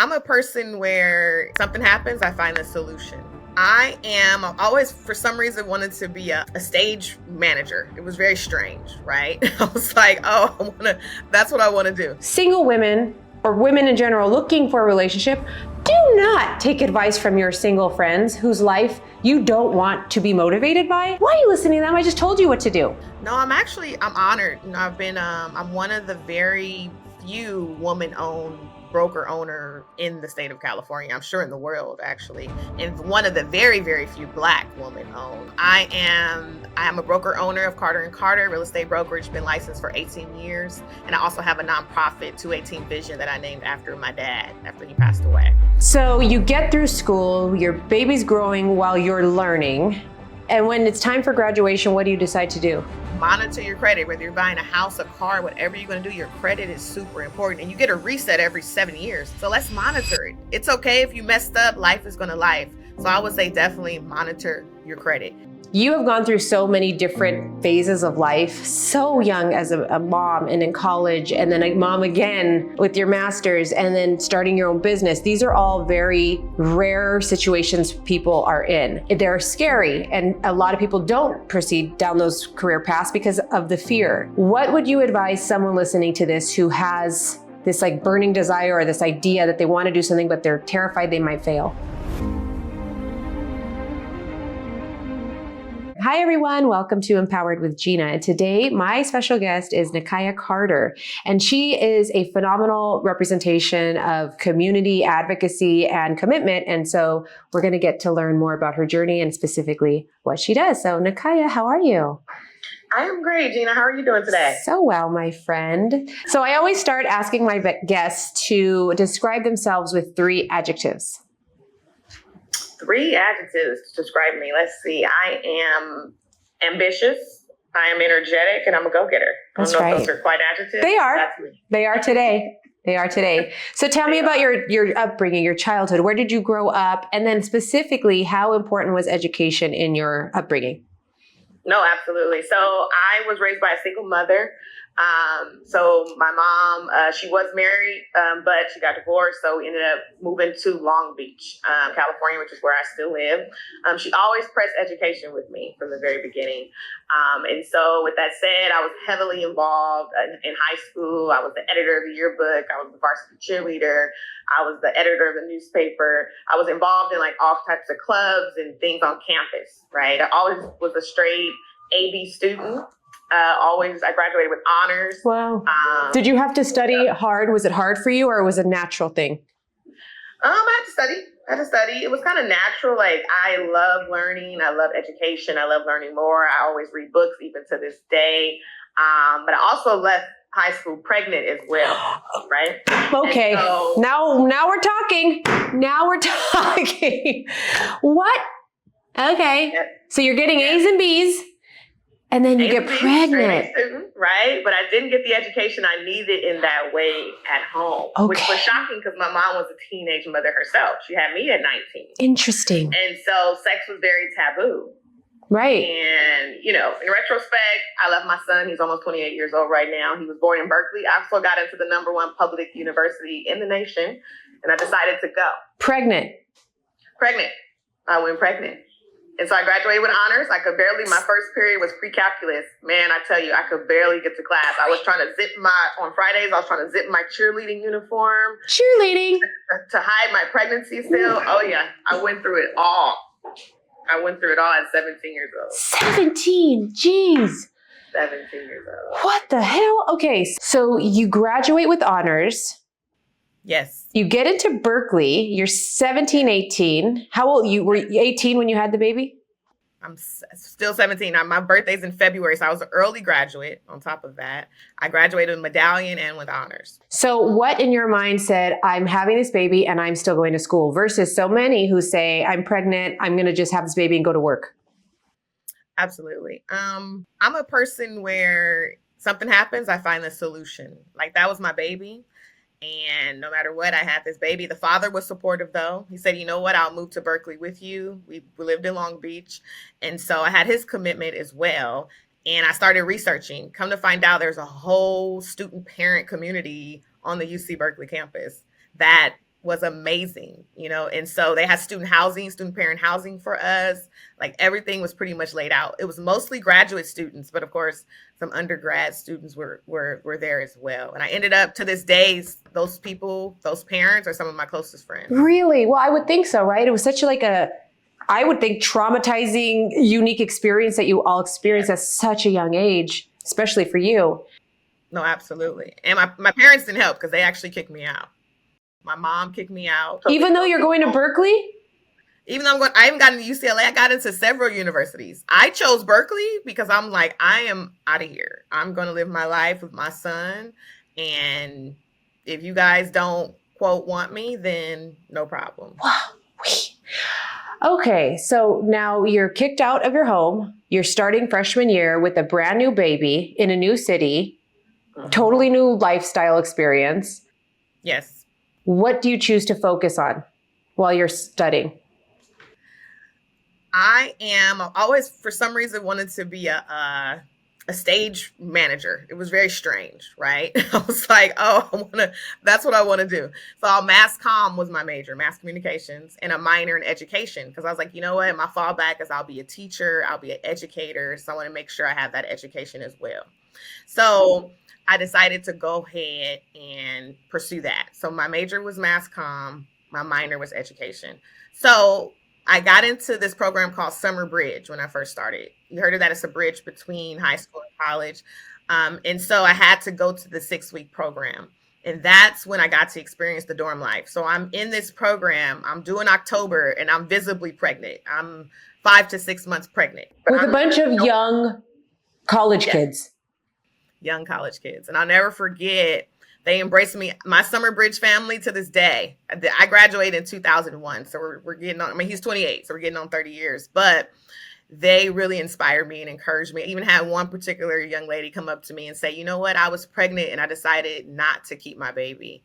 I'm a person where something happens, I find a solution. I've always, for some reason, wanted to be a stage manager. It was very strange, right? I was like, that's what I want to do. Single women, or women in general looking for a relationship, do not take advice from your single friends whose life you don't want to be motivated by. Why are you listening to them? I just told you what to do. No, I'm honored. I'm one of the very few woman-owned broker owner in the state of California, I'm sure in the world actually, and one of the very, very few Black woman-owned. I am a broker owner of Carter & Carter real estate brokerage, been licensed for 18 years, and I also have a nonprofit 218 Vision that I named after my dad after he passed away. So you get through school, your baby's growing while you're learning, and when it's time for graduation, what do you decide to do? Monitor your credit, whether you're buying a house, a car, whatever you're going to do, your credit is super important. And you get a reset every 7 years. So let's monitor it. It's okay if you messed up, life is going to life. So I would say definitely monitor your credit. You have gone through so many different phases of life, so young as a mom and in college, and then a mom again with your master's, and then starting your own business. These are all very rare situations people are in. They're scary, and a lot of people don't proceed down those career paths because of the fear. What would you advise someone listening to this who has this like burning desire or this idea that they want to do something, but they're terrified they might fail? Hi everyone, welcome to Empowered with Gina. And today my special guest is Nekaya Carter, and she is a phenomenal representation of community advocacy and commitment. And so we're going to get to learn more about her journey and specifically what she does. So Nekaya, how are you? I am great, Gina. How are you doing today? So well, my friend. So I always start asking my guests to describe themselves with 3 adjectives. 3 adjectives to describe me. Let's see. I am ambitious, I am energetic, and I'm a go-getter. That's I don't know right. if those are quite adjectives. They are. That's me. They are today. They are today. So tell me about your upbringing, your childhood. Where did you grow up? And then specifically, how important was education in your upbringing? No, absolutely. So I was raised by a single mother. So my mom, she was married, but she got divorced. So we ended up moving to Long Beach, California, which is where I still live. She always pressed education with me from the very beginning. And so with that said, I was heavily involved in high school. I was the editor of the yearbook. I was the varsity cheerleader. I was the editor of the newspaper. I was involved in like all types of clubs and things on campus, right? I always was a straight AB student. I graduated with honors. Wow. Did you have to study hard? Was it hard for you or was it a natural thing? I had to study. It was kind of natural. Like I love learning. I love education. I love learning more. I always read books even to this day. But I also left high school pregnant as well, right? Okay. So, now we're talking. Now we're talking. What? Okay. Yeah. So you're getting A's and B's. And then you get pregnant. Student, right? But I didn't get the education I needed in that way at home, which was shocking because my mom was a teenage mother herself. She had me at 19. Interesting. And so sex was very taboo. Right. And, in retrospect, I love my son. He's almost 28 years old right now. He was born in Berkeley. I also got into the #1 public university in the nation, and I decided to go. Pregnant. I went pregnant. And so I graduated with honors. My first period was pre-calculus. Man, I tell you, I could barely get to class. I was trying to on Fridays, I was trying to zip my cheerleading uniform. Cheerleading? To hide my pregnancy still. Oh yeah, I went through it all. At 17 years old. 17, jeez. 17 years old. What the hell? Okay, so you graduate with honors. Yes. You get into Berkeley. You're 17, 18. How old were you 18 when you had the baby? I'm still 17. My birthday's in February, so I was an early graduate on top of that. I graduated with medallion and with honors. So what in your mind said, I'm having this baby and I'm still going to school versus so many who say, I'm pregnant, I'm going to just have this baby and go to work? Absolutely. I'm a person where something happens, I find a solution. Like that was my baby. And no matter what, I had this baby. The father was supportive, though. He said, you know what, I'll move to Berkeley with you. We lived in Long Beach. And so I had his commitment as well. And I started researching. Come to find out, there's a whole student parent community on the UC Berkeley campus that was amazing, and so they had student parent housing for us. Like everything was pretty much laid out. It was mostly graduate students, but of course some undergrad students were there as well. And I ended up, to this day, those parents are some of my closest friends. Really? Well, I would think so, right? It was such I would think, traumatizing, unique experience that you all experienced at such a young age, especially for you. No, absolutely. And my parents didn't help because they actually kicked me out. My mom kicked me out. Even though you're going to Berkeley? Even though I haven't gotten to UCLA, I got into several universities. I chose Berkeley because I'm like, I am out of here. I'm going to live my life with my son. And if you guys don't, quote, want me, then no problem. Wow. Okay, so now you're kicked out of your home. You're starting freshman year with a brand new baby in a new city, totally new lifestyle experience. Yes. What do you choose to focus on while you're studying? I always, for some reason, wanted to be a stage manager. It was very strange, right? I was like, that's what I want to do. So mass comm was my major, mass communications, and a minor in education. Because I was like, you know what? My fallback is I'll be a teacher, I'll be an educator. So I want to make sure I have that education as well. So I decided to go ahead and pursue that. So my major was mass comm, my minor was education. So I got into this program called Summer Bridge when I first started. You heard of that? It's a bridge between high school and college. And so I had to go to the 6-week program. And that's when I got to experience the dorm life. So I'm in this program, I'm doing October, and I'm visibly pregnant. I'm 5 to 6 months pregnant. With a bunch of young college kids. Young college kids. And I'll never forget, they embraced me, my Summer Bridge family, to this day. I graduated in 2001. So we're getting on, he's 28, so we're getting on 30 years. But they really inspired me and encouraged me. I even had one particular young lady come up to me and say, you know what, I was pregnant and I decided not to keep my baby.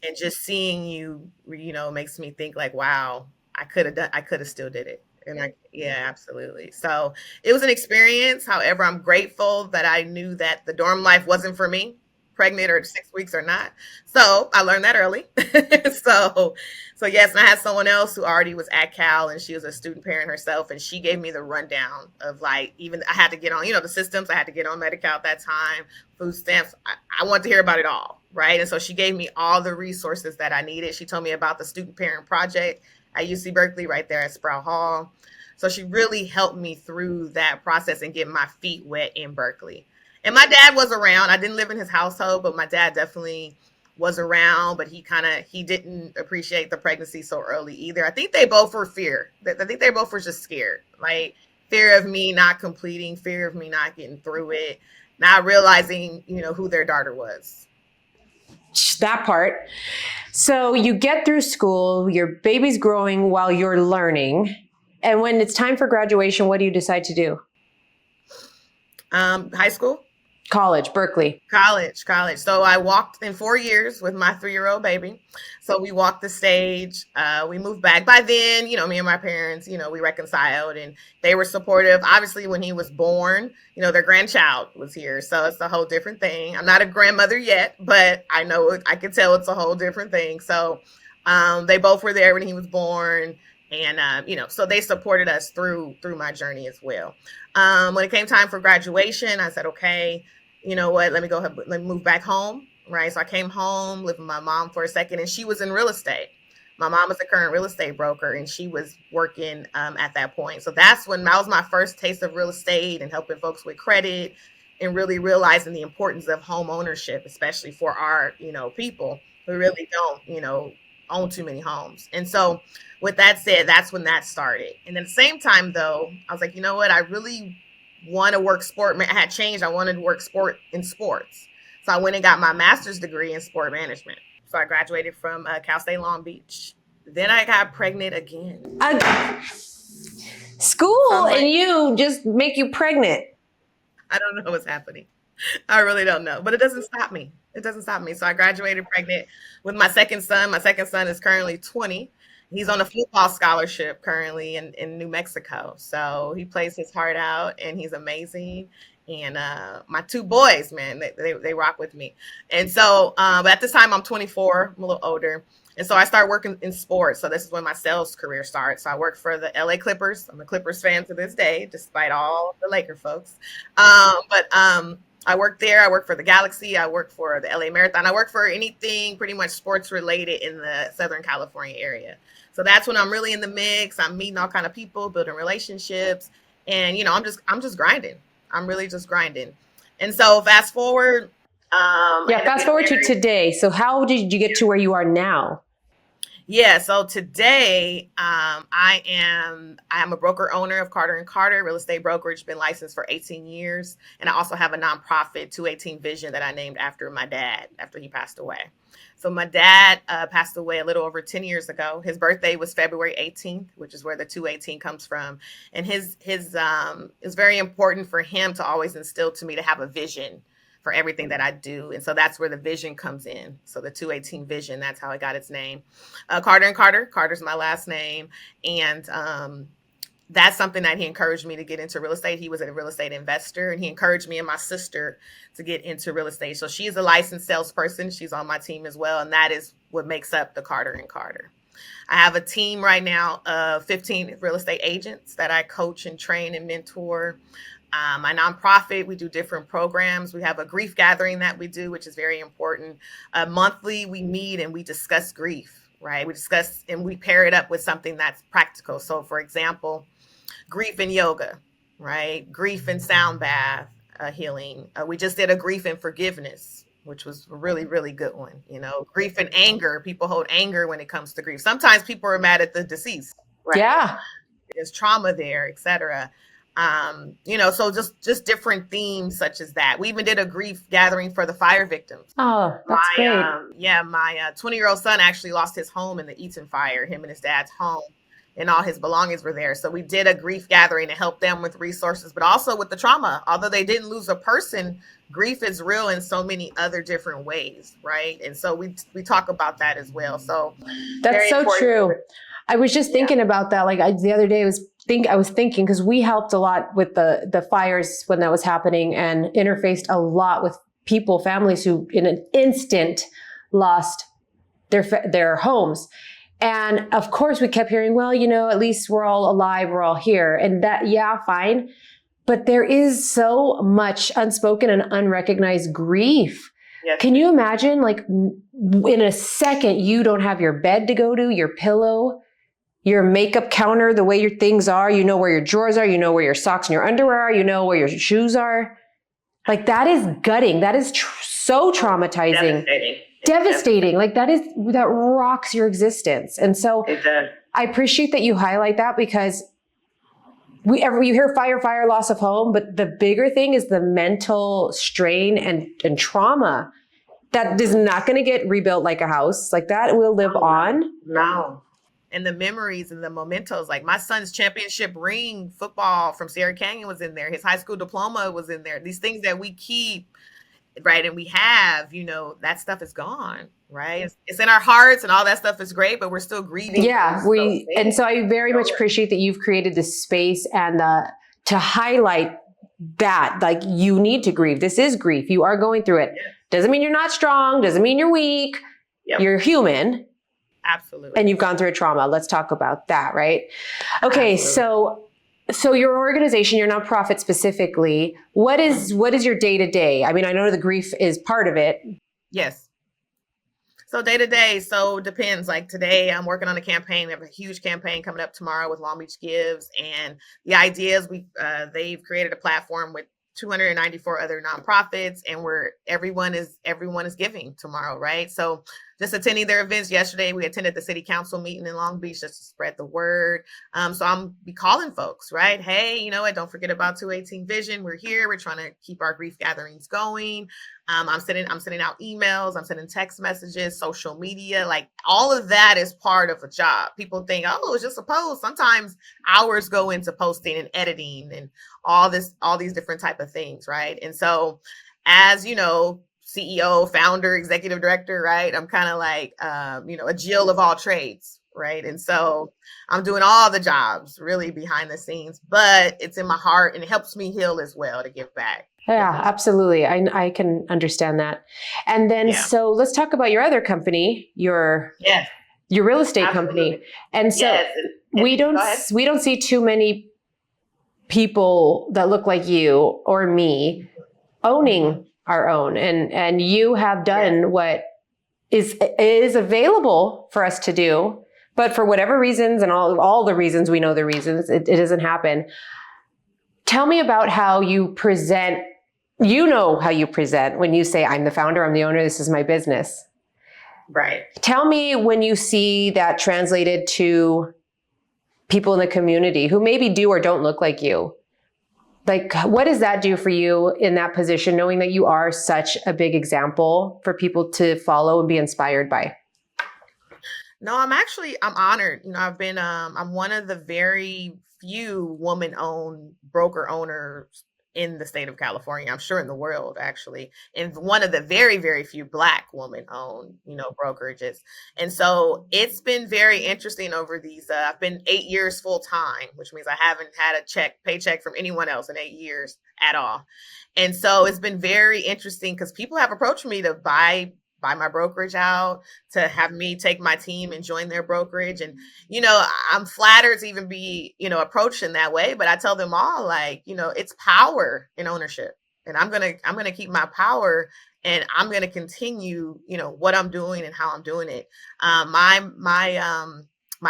And just seeing you, makes me think like, wow, I could have still did it. And yeah, absolutely. So it was an experience. However, I'm grateful that I knew that the dorm life wasn't for me, pregnant or 6 weeks or not. So I learned that early. So yes, and I had someone else who already was at Cal, and she was a student parent herself, and she gave me the rundown of even I had to get on, the systems. I had to get on Medi-Cal at that time, food stamps. I wanted to hear about it all, right? And so she gave me all the resources that I needed. She told me about the student parent project at UC Berkeley right there at Sprout Hall. So she really helped me through that process and get my feet wet in Berkeley. And my dad was around. I didn't live in his household, but my dad definitely was around, but he didn't appreciate the pregnancy so early either. I think they both were I think they both were just scared, like fear of me not completing, fear of me not getting through it, not realizing, who their daughter was. That part. So you get through school, your baby's growing while you're learning. And when it's time for graduation, what do you decide to do? High school? College, Berkeley. College. So I walked in 4 years with my 3-year-old baby. So we walked the stage. We moved back. By then, me and my parents, we reconciled, and they were supportive. Obviously, when he was born, their grandchild was here. So it's a whole different thing. I'm not a grandmother yet, but I know I can tell it's a whole different thing. So they both were there when he was born. And, so they supported us through my journey as well. When it came time for graduation, I said, okay, you know what, let me move back home. Right. So I came home, lived with my mom for a second, and she was in real estate. My mom was a current real estate broker, and she was working at that point. So that was my first taste of real estate and helping folks with credit and really realizing the importance of home ownership, especially for our, people who really don't, own too many homes. And so with that said, that's when that started. And at the same time, though, I was like, you know what, I really want to work sport. I had changed. I wanted to work in sports. So I went and got my master's degree in sport management. So I graduated from Cal State Long Beach. Then I got pregnant again. School and you just make you pregnant. I don't know what's happening. I really don't know, but it doesn't stop me. So I graduated pregnant with my second son. My second son is currently 20. He's on a football scholarship currently in New Mexico. So he plays his heart out, and he's amazing. And my 2 boys, man, they rock with me. And so, but at this time I'm 24, I'm a little older. And so I started working in sports. So this is when my sales career started. So I worked for the LA Clippers. I'm a Clippers fan to this day, despite all the Laker folks. But I worked there. I worked for the Galaxy. I worked for the LA Marathon. I worked for anything pretty much sports related in the Southern California area. So that's when I'm really in the mix. I'm meeting all kind of people, building relationships, and I'm just grinding. I'm really just grinding. And so fast forward. Fast forward to today. So how did you get to where you are now? Yeah, so today I am a broker owner of Carter and Carter real estate brokerage, been licensed for 18 years, and I also have a nonprofit 218 Vision that I named after my dad after he passed away. So my dad passed away a little over 10 years ago. His birthday was February 18th, which is where the 218 comes from. And his it's very important for him to always instill to me to have a vision for everything that I do. And so that's where the vision comes in. So the 218 Vision, that's how it got its name. Carter and Carter. Carter's my last name. And that's something that he encouraged me to get into real estate. He was a real estate investor, and he encouraged me and my sister to get into real estate. So she's a licensed salesperson. She's on my team as well. And that is what makes up the Carter and Carter. I have a team right now of 15 real estate agents that I coach and train and mentor. My nonprofit, we do different programs. We have a grief gathering that we do, which is very important. Monthly, we meet and we discuss grief, right? We discuss and we pair it up with something that's practical. So, for example, grief and yoga, right? Grief and sound bath healing. We just did a grief and forgiveness, which was a really, really good one. Grief and anger. People hold anger when it comes to grief. Sometimes people are mad at the deceased, right? Yeah. There's trauma there, et cetera. So just different themes such as that. We even did a grief gathering for the fire victims. Oh, that's great. My 20-year-old son actually lost his home in the Eaton fire, him and his dad's home, and all his belongings were there. So we did a grief gathering to help them with resources, but also with the trauma. Although they didn't lose a person, grief is real in so many other different ways, right? And so we talk about that as well. So that's so true. I was just thinking about that. The other day, I was thinking, because we helped a lot with the fires when that was happening, and interfaced a lot with families who in an instant lost their homes. And of course we kept hearing, well, at least we're all alive, we're all here. And that, yeah, fine. But there is so much unspoken and unrecognized grief. Yes. Can you imagine, in a second, you don't have your bed to go to, your pillow, your makeup counter, the way your things are, where your drawers are, where your socks and your underwear are, where your shoes are. That is gutting. That is so traumatizing. Devastating. That rocks your existence. And so I appreciate that you highlight that, because you hear fire, loss of home, but the bigger thing is the mental strain and trauma that is not going to get rebuilt like a house. That will live on. No. And the memories and the mementos, my son's championship ring football from Sierra Canyon was in there. His high school diploma was in there. These things that we keep, right, and we have, that stuff is gone, right? It's in our hearts, and all that stuff is great, but we're still grieving. Yeah, and so I very much appreciate that you've created this space and to highlight that, you need to grieve. This is grief. You are going through it. Yeah. Doesn't mean you're not strong. Doesn't mean you're weak. Yep. You're human. Absolutely. And you've gone through a trauma. Let's talk about that, right? Okay, Absolutely. So your organization, your nonprofit specifically, what is your day-to-day? I mean, I know the grief is part of it. Yes. So day-to-day, so depends. Today, I'm working on a campaign. We have a huge campaign coming up tomorrow with Long Beach Gives. And the idea is they've created a platform with 294 other nonprofits, and everyone is giving tomorrow, right? So just attending their events. Yesterday, we attended the city council meeting in Long Beach just to spread the word. So I'm be calling folks, right? Hey, don't forget about 218 Vision. We're here. We're trying to keep our grief gatherings going. I'm sending out emails. I'm sending text messages, social media. All of that is part of a job. People think, oh, it's just a post. Sometimes hours go into posting and editing and all these different type of things, right? And so, as CEO, founder, executive director, right? I'm kind of a Jill of all trades, right? And so I'm doing all the jobs really behind the scenes, but it's in my heart, and it helps me heal as well to give back. Yeah, absolutely. I can understand that. And then, So let's talk about your other company, your your real estate Absolutely. company. And so Yes. we Go ahead. don't see too many people that look like you or me owning our own. And you have done what is available for us to do, but for whatever reasons, and all the reasons, we know the reasons, it doesn't happen. Tell me about how you present. You know how you present when you say, I'm the founder, I'm the owner, this is my business. Right. Tell me when you see that translated to people in the community who maybe do or don't look like you. Like, what does that do for you in that position, knowing that you are such a big example for people to follow and be inspired by? No, I'm honored. I'm one of the very few woman-owned broker owners in the state of California. I'm sure in the world, actually, and one of the very, very few Black woman-owned, brokerages. And so it's been very interesting over these. I've been 8 years full time, which means I haven't had a paycheck from anyone else in 8 years at all. And so it's been very interesting because people have approached me to buy my brokerage out, to have me take my team and join their brokerage. And, I'm flattered to even be, approached in that way. But I tell them all, like, it's power in ownership. And I'm going to keep my power, and I'm going to continue, what I'm doing and how I'm doing it. My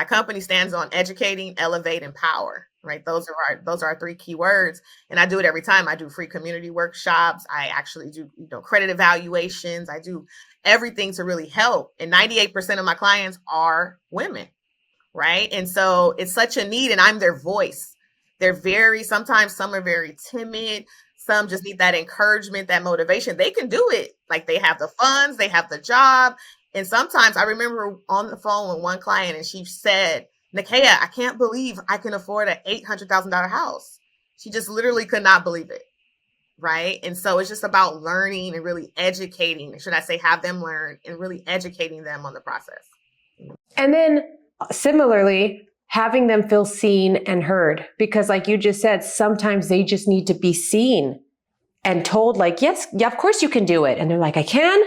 company stands on educating, elevate, empower. Right. Those are our 3 key words. And I do it every time. I do free community workshops. I actually do, credit evaluations. I do everything to really help. And 98% of my clients are women. Right. And so it's such a need, and I'm their voice. Sometimes some are very timid. Some just need that encouragement, that motivation. They can do it. Like, they have the funds, they have the job. And sometimes I remember on the phone with one client, and she said, Nekaya, I can't believe I can afford an $800,000 house. She just literally could not believe it. Right. And so it's just about learning and really educating. Should I say, have them learn and really educating them on the process. And then similarly, having them feel seen and heard, because like you just said, sometimes they just need to be seen and told, like, yes, yeah, of course you can do it. And they're like, I can.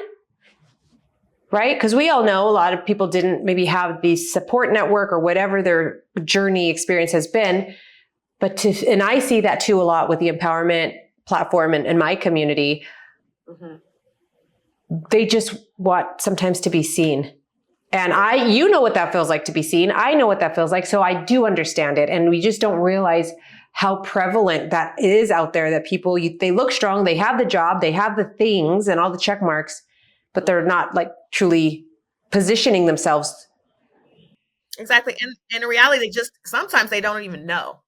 Right? Because we all know a lot of people didn't maybe have the support network or whatever their journey experience has been. And I see that too a lot with the empowerment platform and my community. They just want sometimes to be seen. And you know what that feels like to be seen. I know what that feels like. So I do understand it. And we just don't realize how prevalent that is out there, that people, they look strong, they have the job, they have the things and all the check marks, but they're not like truly positioning themselves. Exactly. And in reality, sometimes they don't even know.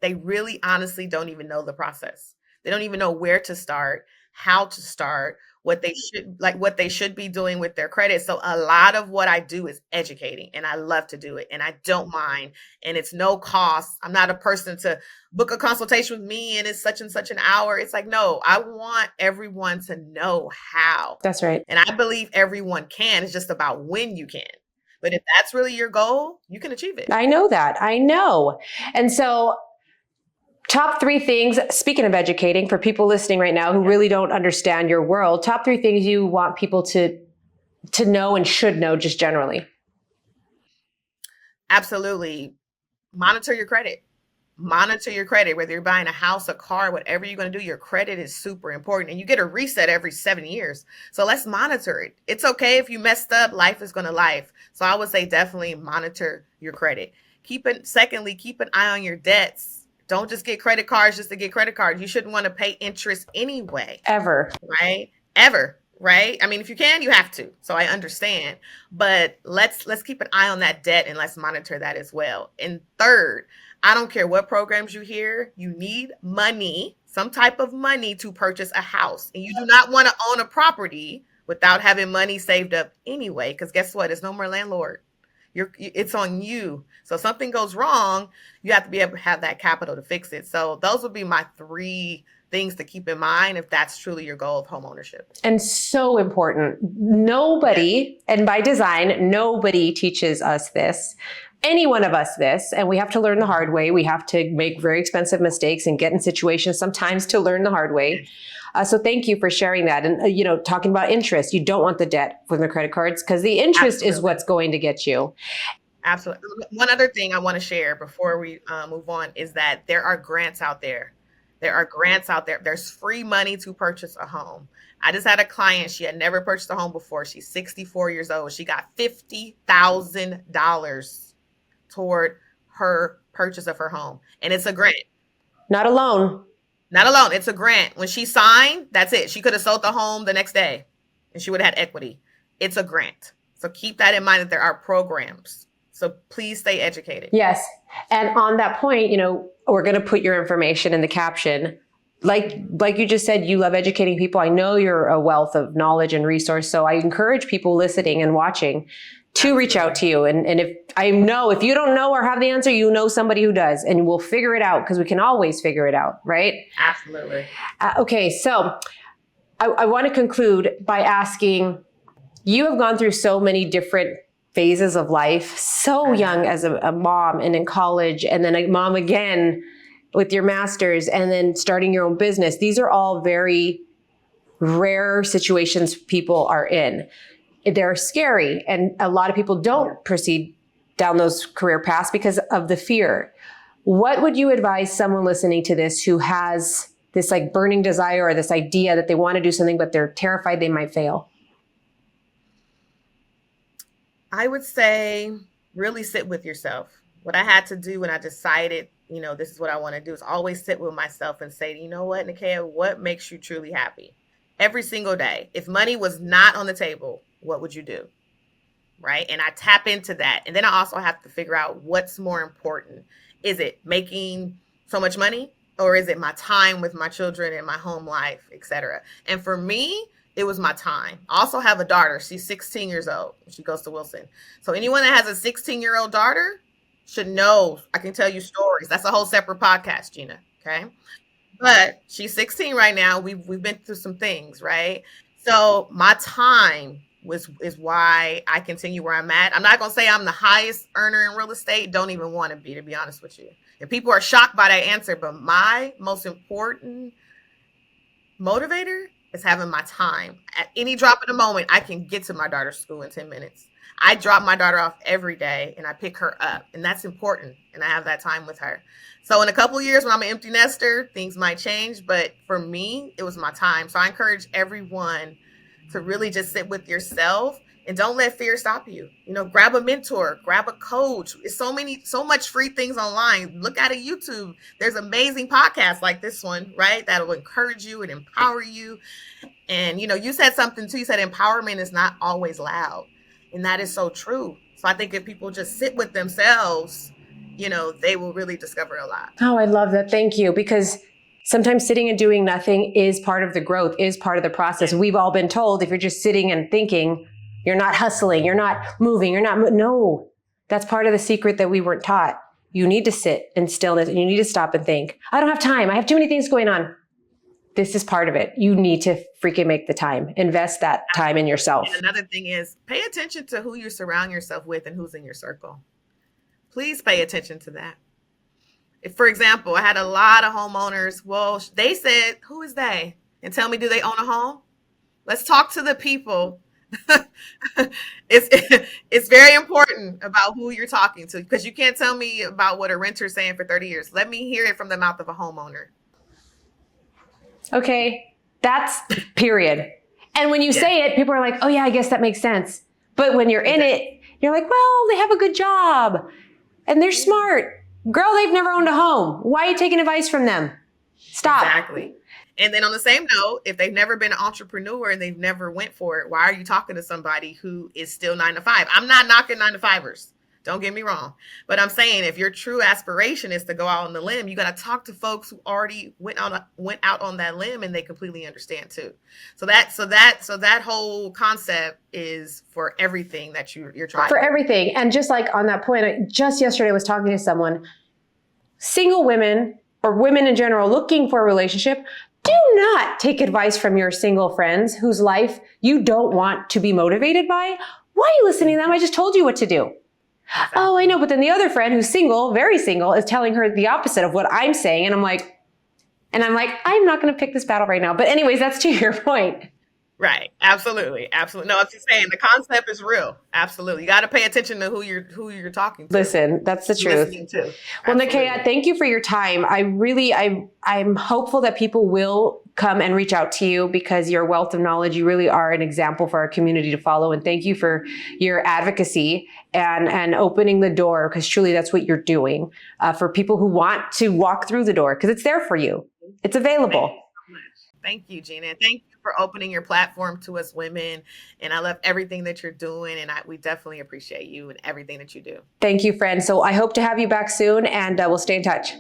They really honestly don't even know the process. They don't even know where to start, how to start, what they should be doing with their credit. So a lot of what I do is educating, and I love to do it, and I don't mind, and it's no cost. I'm not a person to book a consultation with me and it's such and such an hour. It's like, no, I want everyone to know how. That's right. And I believe everyone can. It's just about when you can. But if that's really your goal, you can achieve it. I know that. I know. And so top 3 things, speaking of educating, for people listening right now who really don't understand your world, top 3 things you want people to know and should know just generally. Absolutely. Monitor your credit. Monitor your credit, whether you're buying a house, a car, whatever you're going to do, your credit is super important. And you get a reset every 7 years. So let's monitor it. It's okay if you messed up, life is going to life. So I would say definitely monitor your credit. Secondly, keep an eye on your debts. Don't just get credit cards just to get credit cards. You shouldn't want to pay interest anyway. Ever. Right? Ever. Right? I mean, if you can, you have to. So I understand. But let's keep an eye on that debt, and let's monitor that as well. And third, I don't care what programs you hear, you need money, some type of money to purchase a house. And you do not want to own a property without having money saved up anyway, because guess what? There's no more landlord. It's on you. So if something goes wrong, you have to be able to have that capital to fix it. So those would be my 3 things to keep in mind if that's truly your goal of home ownership. And so important. Nobody, and by design, nobody teaches us this. Any one of us this, and we have to learn the hard way. We have to make very expensive mistakes and get in situations sometimes to learn the hard way. So thank you for sharing that. And, talking about interest, you don't want the debt from the credit cards because the interest is what's going to get you. Absolutely. One other thing I want to share before we move on is that there are grants out there. There's free money to purchase a home. I just had a client. She had never purchased a home before. She's 64 years old. She got $50,000 toward her purchase of her home. And it's a grant. Not alone. It's a grant. When she signed, that's it. She could have sold the home the next day and she would have had equity. It's a grant. So keep that in mind that there are programs. So please stay educated. Yes. And on that point, we're going to put your information in the caption. Like you just said, you love educating people. I know you're a wealth of knowledge and resource. So I encourage people listening and watching to reach out to you. And if you don't know or have the answer, somebody who does, and we'll figure it out because we can always figure it out, right? Absolutely. Okay. So I want to conclude by asking, you have gone through so many different phases of life, so young as a mom and in college, and then a mom again with your master's, and then starting your own business. These are all very rare situations people are in. They're scary, and a lot of people don't proceed down those career paths because of the fear. What would you advise someone listening to this who has this burning desire or this idea that they want to do something, but they're terrified they might fail? I would say really sit with yourself. What I had to do when I decided, this is what I want to do, is always sit with myself and say, you know what, Nekaya, what makes you truly happy? Every single day. If money was not on the table, what would you do? Right? And I tap into that. And then I also have to figure out what's more important. Is it making so much money, or is it my time with my children and my home life, etc.? And for me, it was my time. I also have a daughter. She's 16 years old. She goes to Wilson. So anyone that has a 16-year-old daughter should know. I can tell you stories. That's a whole separate podcast, Gina. Okay. But she's 16 right now. We've been through some things, right? So my time is why I continue where I'm at. I'm not going to say I'm the highest earner in real estate. Don't even want to be honest with you. And people are shocked by that answer. But my most important motivator is having my time. At any drop in the moment, I can get to my daughter's school in 10 minutes. I drop my daughter off every day and I pick her up, and that's important. And I have that time with her. So in a couple of years when I'm an empty nester, things might change. But for me, it was my time. So I encourage everyone to really just sit with yourself and don't let fear stop you. Grab a mentor, grab a coach. It's so much free things online. Look at YouTube. There's amazing podcasts like this one, right? That will encourage you and empower you. And, you said something too. You said empowerment is not always loud. And that is so true. So I think if people just sit with themselves, they will really discover a lot. Oh, I love that. Thank you. Because sometimes sitting and doing nothing is part of the growth, is part of the process. We've all been told if you're just sitting and thinking, you're not hustling, you're not moving, no, that's part of the secret that we weren't taught. You need to sit in stillness and you need to stop and think. I don't have time. I have too many things going on. This is part of it. You need to freaking make the time, invest that time in yourself. And another thing is pay attention to who you surround yourself with and who's in your circle. Please pay attention to that. If, for example, I had a lot of homeowners. Well, they said, who is they? And tell me, do they own a home? Let's talk to the people. It's very important about who you're talking to, because you can't tell me about what a renter's saying for 30 years. Let me hear it from the mouth of a homeowner. Okay, that's period. And when you say it, people are like, oh yeah, I guess that makes sense. But when you're in it, you're like, well, they have a good job and they're smart. Girl, they've never owned a home. Why are you taking advice from them? Stop. Exactly. And then on the same note, if they've never been an entrepreneur and they've never went for it, why are you talking to somebody who is still 9 to 5? I'm not knocking 9 to 5ers. Don't get me wrong. But I'm saying if your true aspiration is to go out on the limb, you got to talk to folks who already went out on that limb and they completely understand too. So that whole concept is for everything that you're trying. For everything. And just like on that point, just yesterday I was talking to someone, single women or women in general looking for a relationship, do not take advice from your single friends whose life you don't want to be motivated by. Why are you listening to them? I just told you what to do. Exactly. Oh, I know. But then the other friend who's single, very single, is telling her the opposite of what I'm saying. And I'm like, I'm not going to pick this battle right now. But anyways, that's to your point. Right. Absolutely. Absolutely. No, I'm just saying the concept is real. Absolutely. You got to pay attention to who you're talking to. Listen, that's the truth. Listening to. Well, Nekaya, thank you for your time. I'm hopeful that people will come and reach out to you because your wealth of knowledge, you really are an example for our community to follow. And thank you for your advocacy and opening the door, because truly that's what you're doing for people who want to walk through the door, because it's there for you. It's available. Thank you, Gina. Thank you for opening your platform to us women. And I love everything that you're doing. And we definitely appreciate you and everything that you do. Thank you, friend. So I hope to have you back soon, and we'll stay in touch.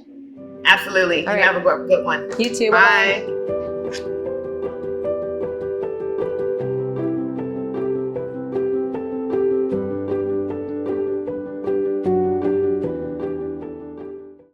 Absolutely. You have a good one. You too. Bye. Bye.